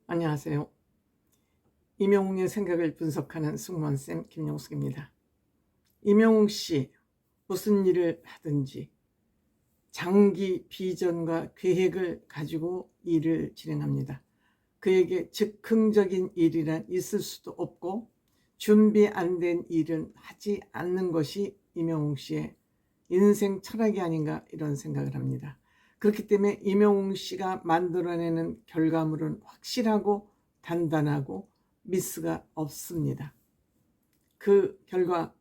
안녕하세요. 임영웅의 생각을 분석하는 승무원쌤 김용숙입니다. 임영웅 씨, 무슨 일을 하든지 장기 비전과 계획을 가지고 일을 진행합니다. 그에게 즉흥적인 일이란 있을 수도 없고 준비 안 된 일은 하지 않는 것이 임영웅 씨의 인생 철학이 아닌가 이런 생각을 합니다. 그렇기 때문에 임영웅 씨가 만들어내는 결과물은 확실하고 단단하고 미스가 없습니다. 그 결과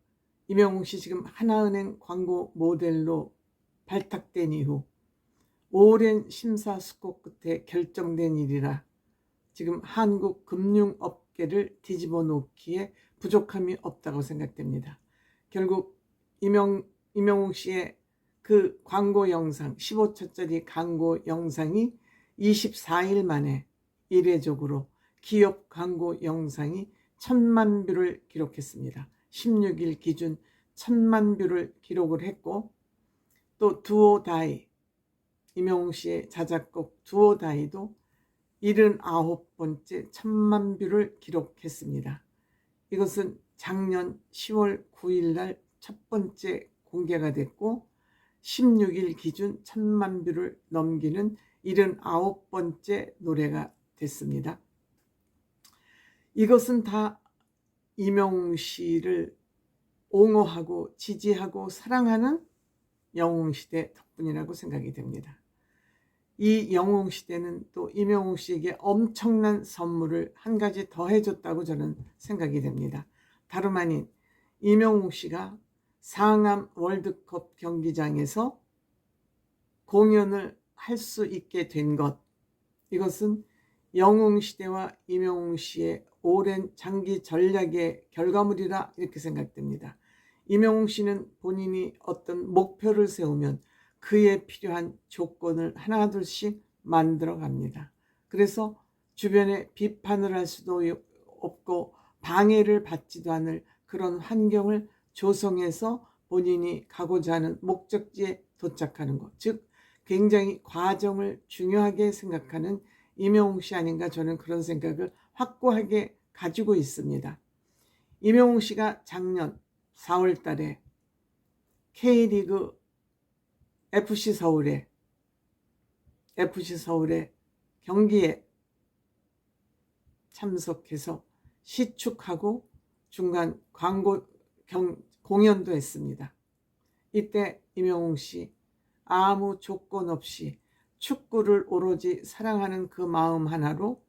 임영웅 씨 지금 하나은행 광고 모델로 발탁된 이후 오랜 심사숙고 끝에 결정된 일이라 지금 한국 금융업계를 뒤집어 놓기에 부족함이 없다고 생각됩니다. 결국 임영웅 씨의 그 광고 영상, 15초짜리 광고 영상이 24일 만에 이례적으로 기업 광고 영상이 1000만 뷰를 기록했습니다. 16일 기준 1000만 뷰를 기록을 했고, 또 두오다이, 임영웅 씨의 자작곡 두오다이도 79번째 1000만 뷰를 기록했습니다. 이것은 작년 10월 9일 날 첫 번째 공개가 됐고 16일 기준 1000만 뷰를 넘기는 79번째 노래가 됐습니다. 이것은 다 임영웅 씨를 옹호하고 지지하고 사랑하는 영웅시대 덕분이라고 생각이 됩니다. 이 영웅시대는 또 임영웅 씨에게 엄청난 선물을 한 가지 더 해줬다고 저는 생각이 됩니다. 다름 아닌 임영웅 씨가 상암 월드컵 경기장에서 공연을 할 수 있게 된 것, 이것은 영웅시대와 임영웅 씨의 오랜 장기 전략의 결과물이라 이렇게 생각됩니다. 임영웅 씨는 본인이 어떤 목표를 세우면 그에 필요한 조건을 하나둘씩 만들어 갑니다. 그래서 주변에 비판을 할 수도 없고 방해를 받지도 않을 그런 환경을 조성해서 본인이 가고자 하는 목적지에 도착하는 것, 즉 굉장히 과정을 중요하게 생각하는 임영웅 씨 아닌가, 저는 그런 생각을 확고하게 가지고 있습니다. 임영웅 씨가 작년 4월 달에 K리그 FC 서울의 경기에 참석해서 시축하고 중간 광고 공연도 했습니다. 이때 임영웅 씨 아무 조건 없이 축구를 오로지 사랑하는 그 마음 하나로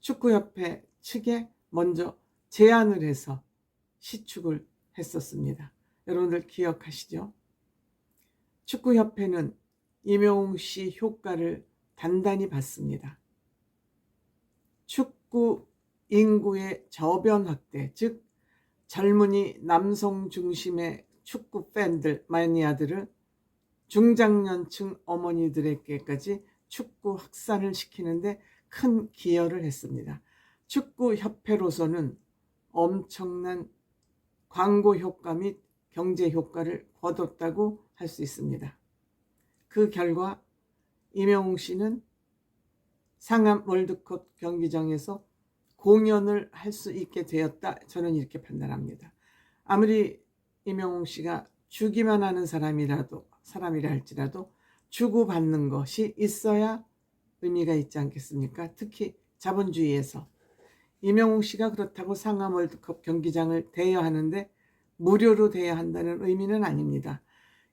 축구협회 측에 먼저 제안을 해서 시축을 했었습니다. 여러분들 기억하시죠? 축구협회는 임영웅 씨 효과를 단단히 봤습니다. 축구 인구의 저변 확대, 즉 젊은이 남성 중심의 축구 팬들, 마니아들을 중장년층 어머니들에게까지 축구 확산을 시키는데 큰 기여를 했습니다. 축구협회로서는 엄청난 광고 효과 및 경제 효과를 거뒀다고 할 수 있습니다. 그 결과 임영웅 씨는 상암 월드컵 경기장에서 공연을 할 수 있게 되었다, 저는 이렇게 판단합니다. 아무리 임영웅 씨가 주기만 하는 사람이라 할지라도 주고받는 것이 있어야 의미가 있지 않겠습니까? 특히 자본주의에서 임영웅 씨가 그렇다고 상암 월드컵 경기장을 대여하는데 무료로 대여한다는 의미는 아닙니다.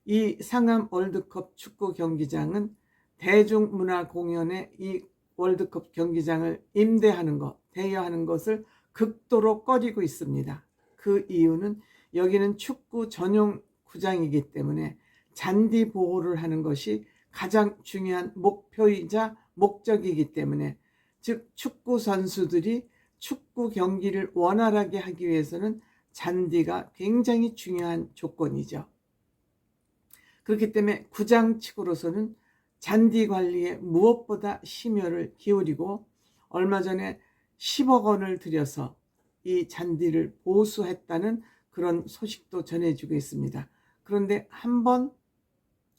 이 상암 월드컵 축구 경기장은 대중문화 공연에 이 월드컵 경기장을 임대하는 것, 대여하는 것을 극도로 꺼리고 있습니다. 그 이유는 여기는 축구 전용 구장이기 때문에 잔디 보호를 하는 것이 가장 중요한 목표이자 목적이기 때문에, 즉 축구 선수들이 축구 경기를 원활하게 하기 위해서는 잔디가 굉장히 중요한 조건이죠. 그렇기 때문에 구장 측으로서는 잔디 관리에 무엇보다 심혈을 기울이고 얼마 전에 10억 원을 들여서 이 잔디를 보수했다는 그런 소식도 전해지고 있습니다. 그런데 한번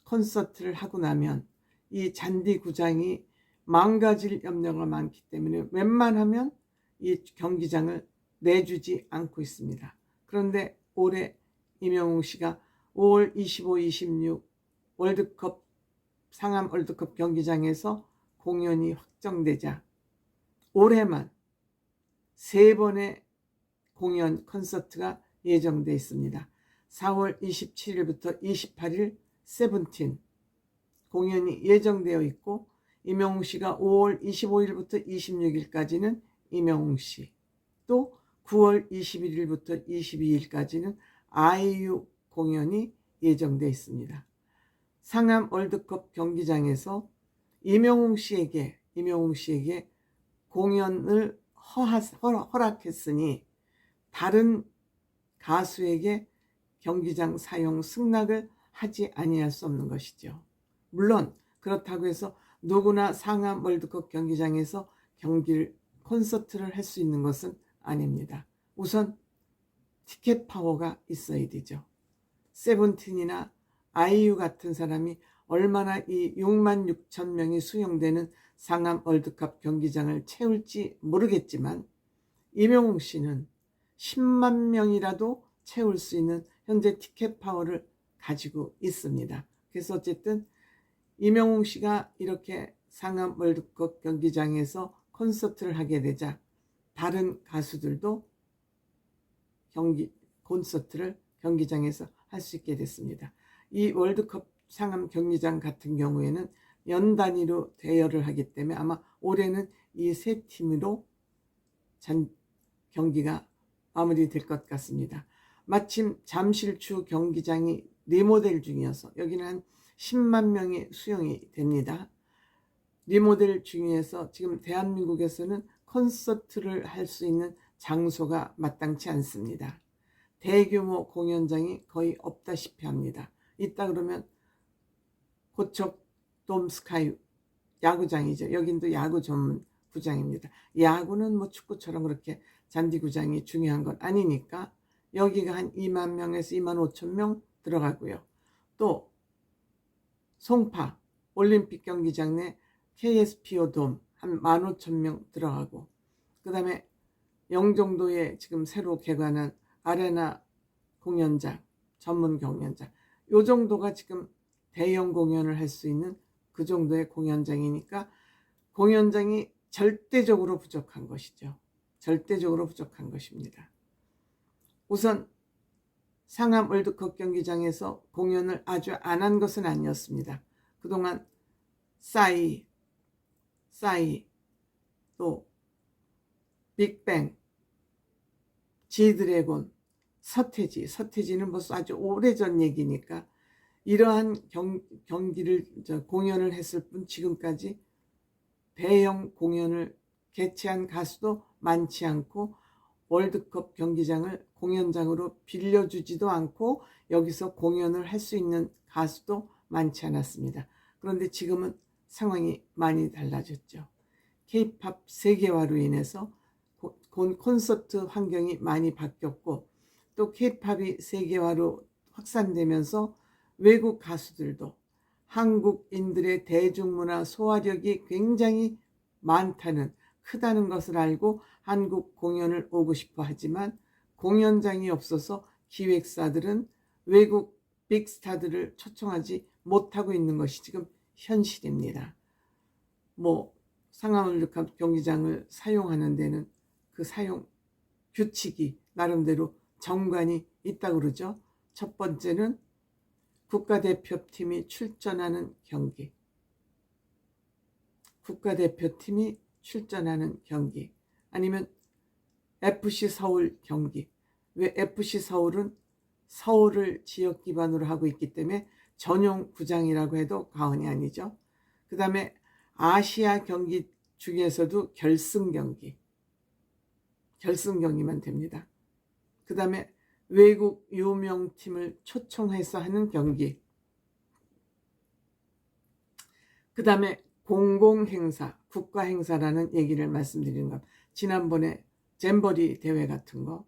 콘서트를 하고 나면 이 잔디 구장이 망가질 염려가 많기 때문에 웬만하면 이 경기장을 내주지 않고 있습니다. 그런데 올해 임영웅 씨가 5월 25, 26 월드컵 상암 월드컵 경기장에서 공연이 확정되자 올해만 3번의 공연 콘서트가 예정되어 있습니다. 4월 27일부터 28일 세븐틴 공연이 예정되어 있고, 임영웅 씨가 5월 25일부터 26일까지는 임영웅 씨, 또 9월 21일부터 22일까지는 아이유 공연이 예정되어 있습니다. 상암 월드컵 경기장에서 임영웅 씨에게 공연을 허락했으니 다른 가수에게 경기장 사용 승낙을 하지 아니할 수 없는 것이죠. 물론 그렇다고 해서 누구나 상암 월드컵 경기장에서 콘서트를 할 수 있는 것은 아닙니다. 우선 티켓 파워가 있어야 되죠. 세븐틴이나 아이유 같은 사람이 얼마나 이 6만 6천 명이 수용되는 상암 월드컵 경기장을 채울지 모르겠지만 임영웅 씨는 10만 명이라도 채울 수 있는 현재 티켓 파워를 가지고 있습니다. 그래서 어쨌든 임영웅 씨가 이렇게 상암 월드컵 경기장에서 콘서트를 하게 되자 다른 가수들도 콘서트를 경기장에서 할 수 있게 됐습니다. 이 월드컵 상암 경기장 같은 경우에는 연 단위로 대여를 하기 때문에 아마 올해는 이 세 팀으로 경기가 마무리될 것 같습니다. 마침 잠실추 경기장이 리모델 중이어서 여기는 한 10만 명이 수용이 됩니다. 리모델 중에서 지금 대한민국에서는 콘서트를 할 수 있는 장소가 마땅치 않습니다. 대규모 공연장이 거의 없다시피 합니다. 있다 그러면 고척 돔스카이 야구장이죠. 여긴도 야구 전문 구장입니다. 야구는 뭐 축구처럼 그렇게 잔디구장이 중요한 건 아니니까 여기가 한 2만 명에서 2만 5천 명 들어가고요. 또 송파 올림픽 경기장 내 KSPO 돔 한 1만 5천 명 들어가고, 그 다음에 영종도에 지금 새로 개관한 아레나 공연장, 전문 공연장, 요 정도가 지금 대형 공연을 할 수 있는 그 정도의 공연장이니까 공연장이 절대적으로 부족한 것이죠. 절대적으로 부족한 것입니다. 우선 상암 월드컵 경기장에서 공연을 아주 안 한 것은 아니었습니다. 그동안 싸이, 또 빅뱅, 지드래곤, 서태지는 벌써 아주 오래전 얘기니까 이러한 공연을 했을 뿐 지금까지 대형 공연을 개최한 가수도 많지 않고 월드컵 경기장을 공연장으로 빌려주지도 않고 여기서 공연을 할 수 있는 가수도 많지 않았습니다. 그런데 지금은 상황이 많이 달라졌죠. K-팝 세계화로 인해서 콘서트 환경이 많이 바뀌었고, 또 K-팝이 세계화로 확산되면서 외국 가수들도 한국인들의 대중문화 소화력이 굉장히 크다는 것을 알고 한국 공연을 오고 싶어 하지만 공연장이 없어서 기획사들은 외국 빅스타들을 초청하지 못하고 있는 것이 지금 현실입니다. 상암 월드컵 경기장을 사용하는 데는 그 사용 규칙이 나름대로 정관이 있다고 그러죠. 첫 번째는 국가대표팀이 출전하는 경기, 아니면 FC 서울 경기. 왜 FC 서울은 서울을 지역 기반으로 하고 있기 때문에 전용 구장이라고 해도 과언이 아니죠. 그 다음에 아시아 경기 중에서도 결승 경기만 됩니다. 그 다음에 외국 유명 팀을 초청해서 하는 경기, 그 다음에 공공행사, 국가행사라는 얘기를 말씀드리는 것, 지난번에 잼버리 대회 같은 거,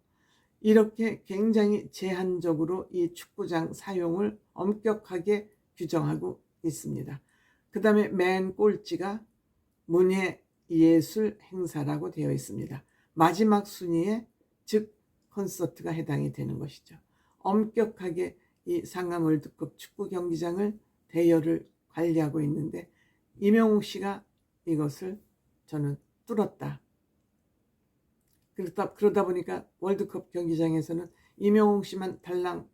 이렇게 굉장히 제한적으로 이 축구장 사용을 엄격하게 규정하고 있습니다. 그 다음에 맨 꼴찌가 문예예술 행사라고 되어 있습니다. 마지막 순위에 즉 콘서트가 해당이 되는 것이죠. 엄격하게 이 상암 월드컵 축구 경기장을 대여를 관리하고 있는데 임영웅 씨가 이것을 저는 뚫었다. 그러다 보니까 월드컵 경기장에서는 임영웅 씨만 달랑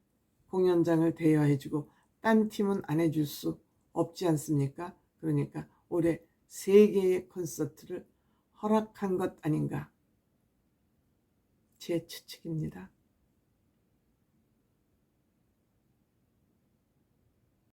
공연장을 대여해주고 딴 팀은 안 해줄 수 없지 않습니까? 그러니까 올해 3개의 콘서트를 허락한 것 아닌가 제 추측입니다.